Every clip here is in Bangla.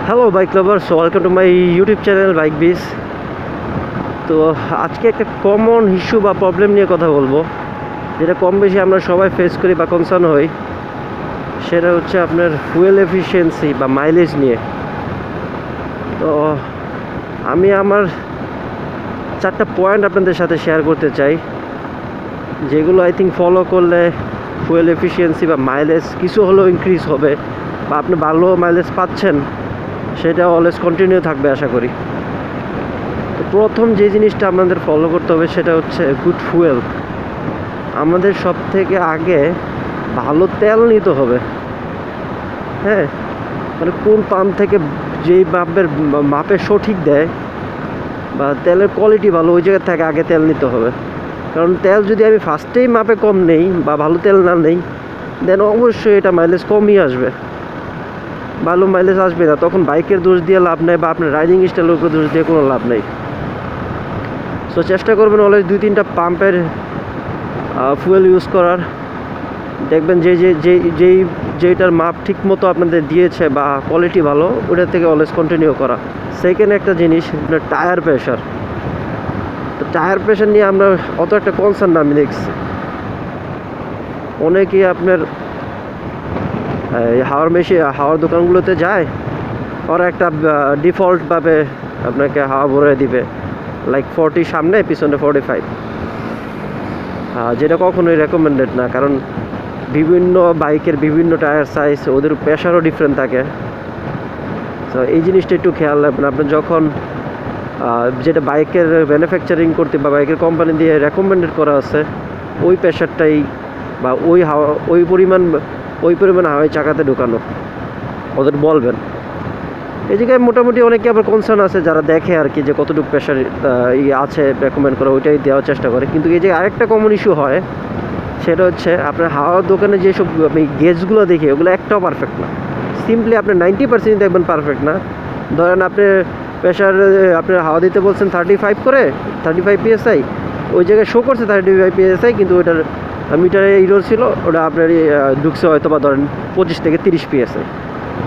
Hello bike lovers, welcome to my YouTube channel bike বিস। তো আজকে একটা কমন ইস্যু বা প্রবলেম নিয়ে কথা বলবো, যেটা কম বেশি আমরা সবাই ফেস করি বা কনসার্ন হই। সেটা হচ্ছে আপনার ফুয়েল এফিসিয়েন্সি বা মাইলেজ নিয়ে। তো আমি আমার 4টা পয়েন্ট আপনাদের সাথে শেয়ার করতে চাই, যেগুলো আই থিঙ্ক ফলো করলে ফুয়েল এফিসিয়েন্সি বা মাইলেজ কিছু হলেও ইনক্রিজ হবে, বা আপনি ভালো মাইলেজ পাচ্ছেন সেটা অলওয়েজ কন্টিনিউ থাকবে আশা করি। তো প্রথম যে জিনিসটা আমাদের ফলো করতে হবে সেটা হচ্ছে গুড ফুয়েল। আমাদের সব থেকে আগে ভালো তেল নিতে হবে। হ্যাঁ, মানে কোন পাম্প থেকে যেই মাপের সঠিক দেয় বা তেলের কোয়ালিটি ভালো, ওই জায়গা থেকে আগে তেল নিতে হবে। কারণ তেল যদি আমি ফার্স্টেই মাপে কম নেই বা ভালো তেল না নেই, দেন অবশ্যই এটা মাইলেজ কমই আসবে, ভালো মাইলেজ আসবে না। তখন বাইকের দোষ দিয়ে লাভ নেই বা আপনার রাইডিং স্টাইলের উপর দোষ দিয়ে কোনো লাভ নেই। সো চেষ্টা করবেন অলওয়েজ 2-3টা পাম্পের ফুয়েল ইউজ করার। দেখবেন যেইটার মাপ ঠিক মতো আপনাদের দিয়েছে বা কোয়ালিটি ভালো, ওটার থেকে অলওয়েজ কন্টিনিউ করা। সেকেন্ড একটা জিনিস, আপনার টায়ার প্রেশার। তো টায়ার প্রেশার নিয়ে আমরা অত একটা কনসার্ন না, আমি দেখছি অনেকেই আপনার হাওয়ার দোকানগুলোতে যায়, ওরা একটা ডিফল্টভাবে আপনাকে হাওয়া ভরে দিবে, লাইক 40 সামনে, পিছনে 45, যেটা কখনোই রেকমেন্ডেড না। কারণ বিভিন্ন বাইকের বিভিন্ন টায়ার সাইজ, ওদের প্রেশারও ডিফারেন্ট থাকে। তো এই জিনিসটা একটু খেয়াল রাখবেন। আপনি যখন যেটা বাইকের ম্যানুফ্যাকচারিং করতে বা বাইকের কোম্পানি দিয়ে রেকমেন্ডেড করা আছে, ওই প্রেশারটাই বা ওই পরিমাণ হাওয়াই চাকাতে ঢোকানো ওদের বলবেন। এই জায়গায় মোটামুটি অনেকে আবার কনসার্ন আছে যারা দেখে আর কি, যে কতটুকু প্রেশার আছে রেকমেন্ড করা, ওইটাই দেওয়ার চেষ্টা করে। কিন্তু এই যে আরেকটা কমন ইস্যু হয়, সেটা হচ্ছে আপনার হাওয়ার দোকানে যেসব আমি গেজগুলো দেখি, ওগুলো একটাও পারফেক্ট না। সিম্পলি আপনার 90% দেখবেন পারফেক্ট না। ধরেন আপনি প্রেশার আপনার হাওয়া দিতে বলছেন 35 করে, 35 PSI, ওই জায়গায় শো করছে 35 PSI, কিন্তু ওইটার মিটারে ইরোর ছিল, ওটা আপনার ঢুকছে হয়তো বা ধরেন 25 থেকে 30 PSI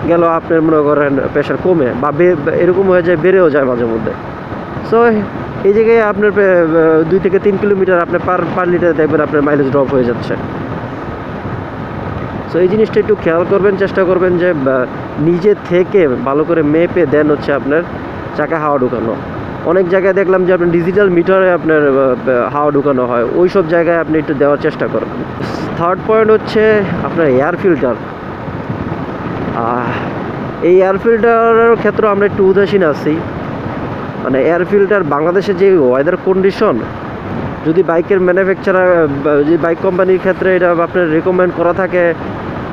গেল। আপনার মনে করেন প্রেশার কমে বা এরকম হয়ে যায়, বেড়েও যায় মাঝে মধ্যে। সো এই জায়গায় আপনার 2 থেকে 3 কিলোমিটার আপনার পার লিটার দেখবেন আপনার মাইলেজ ড্রপ হয়ে যাচ্ছে। সো এই জিনিসটা একটু খেয়াল করবেন, চেষ্টা করবেন যে নিজে থেকে ভালো করে মেপে দেন হচ্ছে আপনার চাকা হাওয়া ঢুকানো। অনেক জায়গায় দেখলাম যে আপনার ডিজিটাল মিটারে আপনার হাওয়া ঢুকানো হয়, ওই সব জায়গায় আপনি একটু দেওয়ার চেষ্টা করবেন। থার্ড পয়েন্ট হচ্ছে আপনার এয়ার ফিল্টার। এই এয়ার ফিল্টারের ক্ষেত্রে আমরা একটু উদাসীন আছি। মানে এয়ার ফিল্টার বাংলাদেশে যে ওয়েদার কন্ডিশন, যদি বাইকের ম্যানুফ্যাকচারার যদি বাইক কোম্পানির ক্ষেত্রে এটা আপনার রেকমেন্ড করা থাকে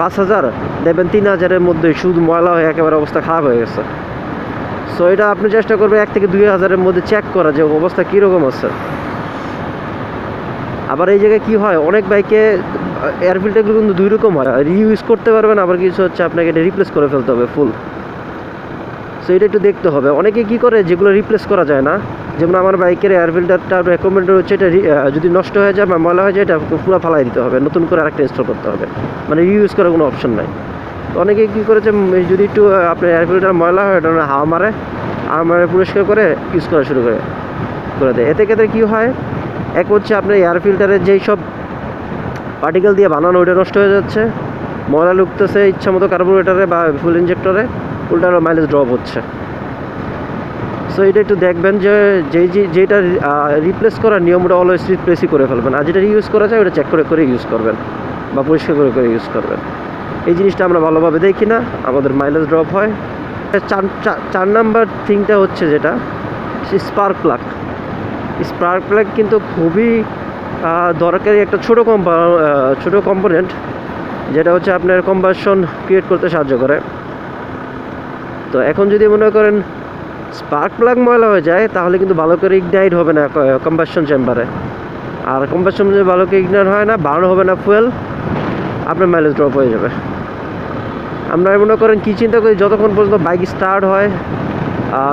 5,000, দেখবেন 3,000-এর মধ্যে শুধু ময়লা হয়ে একেবারে অবস্থা খারাপ হয়ে গেছে। সো এটা আপনি চেষ্টা করবেন 1 থেকে 2,000-এর মধ্যে চেক করা, যে অবস্থা কীরকম আছে। আবার এই জায়গায় কী হয়, অনেক বাইকে এয়ার ফিল্টারগুলো কিন্তু 2 রকম হয়, রিইউজ করতে পারবেন, আবার কিছু হচ্ছে আপনাকে এটা রিপ্লেস করে ফেলতে হবে ফুল। সো এটা একটু দেখতে হবে। অনেকে কী করে, যেগুলো রিপ্লেস করা যায় না, যেমন আমার বাইকের এয়ার ফিল্টারটা রেকমেন্ডেড হচ্ছে এটা যদি নষ্ট হয়ে যায় বা ময়লা হয়ে যায়, এটা পুরো ফালাই দিতে হবে, নতুন করে আরেকটা ইনস্টল করতে হবে, মানে রিইউজ করার কোনো অপশন নাই। তো অনেকে কী করেছে, যদি একটু আপনার এয়ার ফিল্টার ময়লা হয়, এটা হাওয়া মারে পরিষ্কার করে ইউজ করা শুরু করে দেয়। এতে ক্ষেত্রে কী হয়, এক হচ্ছে আপনার এয়ার ফিল্টারের যেই সব পার্টিকেল দিয়ে বানানো, ওইটা নষ্ট হয়ে যাচ্ছে, ময়লা লুকতেছে ইচ্ছা মতো কার্বোরেটারে বা ফুল ইঞ্জেক্টরে, উল্টারও মাইলেজ ড্রপ হচ্ছে। সো এটা একটু দেখবেন যে যেটা রিপ্লেস করার নিয়ম, ওটা অলওয়েজ রিপ্লেসই করে ফেলবেন, আর যেটা ইউজ করা যায় ওটা চেক করে ইউজ করবেন বা পরিষ্কার করে ইউজ করবেন। এই জিনিসটা আমরা ভালোভাবে দেখি না, আমাদের মাইলেজ ড্রপ হয়। 4 নাম্বার থিংটা হচ্ছে যেটা স্পার্ক প্লাগ কিন্তু খুবই দরকারি একটা ছোটো কম্পোনেন্ট, যেটা হচ্ছে আপনার কম্বাসন ক্রিয়েট করতে সাহায্য করে। তো এখন যদি মনে করেন স্পার্ক প্লাগ ময়লা হয়ে যায়, তাহলে কিন্তু ভালো করে ইগনাইট হবে না কম্বাসন চেম্বারে, আর কম্বাসন যদি ভালো করে ইগনাইট হয় না, বার্ন হবে না ফুয়েল, আপনার মাইলেজ ড্রপ হয়ে যাবে। আমরা মনে করেন কী চিন্তা করি, যতক্ষণ পর্যন্ত বাইক স্টার্ট হয়,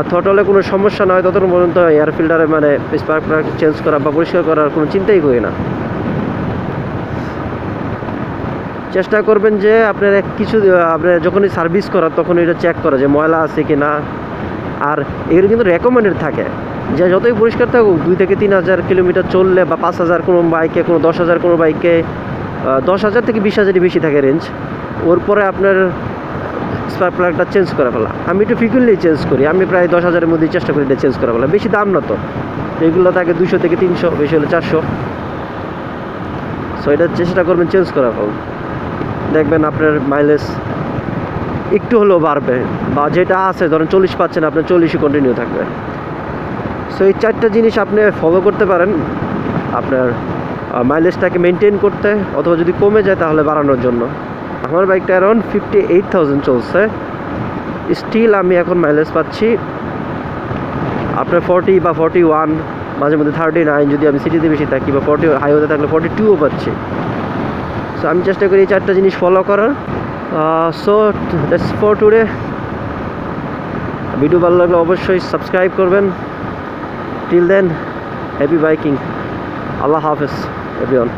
থ্রটলে কোনো সমস্যা না হয়, ততক্ষণ পর্যন্ত এয়ার ফিল্টারে মানে স্পার্ক প্লাগ চেঞ্জ করা বা পরিষ্কার করার কোনো চিন্তাই করি না। চেষ্টা করবেন যে আপনার কিছু আপনার যখনই সার্ভিস করা তখন এটা চেক করা যে ময়লা আছে কি না। আর এগুলো কিন্তু রেকমেন্ডেড থাকে যে যতই পরিষ্কার থাকুক 2 থেকে 3,000 কিলোমিটার চললে বা 5,000 কোনো বাইকে, কোনো 10,000 কোনো বাইকে, 10,000 থেকে 20,000-ই বেশি থাকে রেঞ্জ। ওর পরে আপনার স্পার্ক প্লাগটা চেঞ্জ করে ফেলা। আমি একটু ফ্রিকুয়েন্টলি চেঞ্জ করি, আমি প্রায় 10,000-এর মধ্যেই চেষ্টা করি এটা চেঞ্জ করে ফেলা। বেশি দাম না তো, এগুলো থাকে 200 থেকে 300, বেশি হলে 400। সো এটা চেষ্টা করবেন চেঞ্জ করা ফেলা, দেখবেন আপনার মাইলেজ একটু হলেও বাড়বে, বা যেটা আছে ধরেন 40 পাচ্ছেন আপনার 40ই কন্টিনিউ থাকবে। সো এই 4টা জিনিস আপনি ফলো করতে পারেন আপনার মাইলেজটাকে মেনটেন করতে, অথবা যদি কমে যায় তাহলে বাড়ানোর জন্য। আমার বাইকটা অ্যারাউন্ড 58,000 চলছে, স্টিল আমি এখন মাইলেজ পাচ্ছি আপনার 40 বা 41, মাঝে মধ্যে 39 যদি আমি সিটিতে বেশি থাকি, বা 40 হাইওয়েতে থাকলে 42ও পাচ্ছি। সো আমি চেষ্টা করি এই 4টা জিনিস ফলো করার। So that's for today. Video ভালো লাগলে অবশ্যই সাবস্ক্রাইব করবেন। Till then, happy biking. আল্লাহ হাফেজ এভরিওয়ান।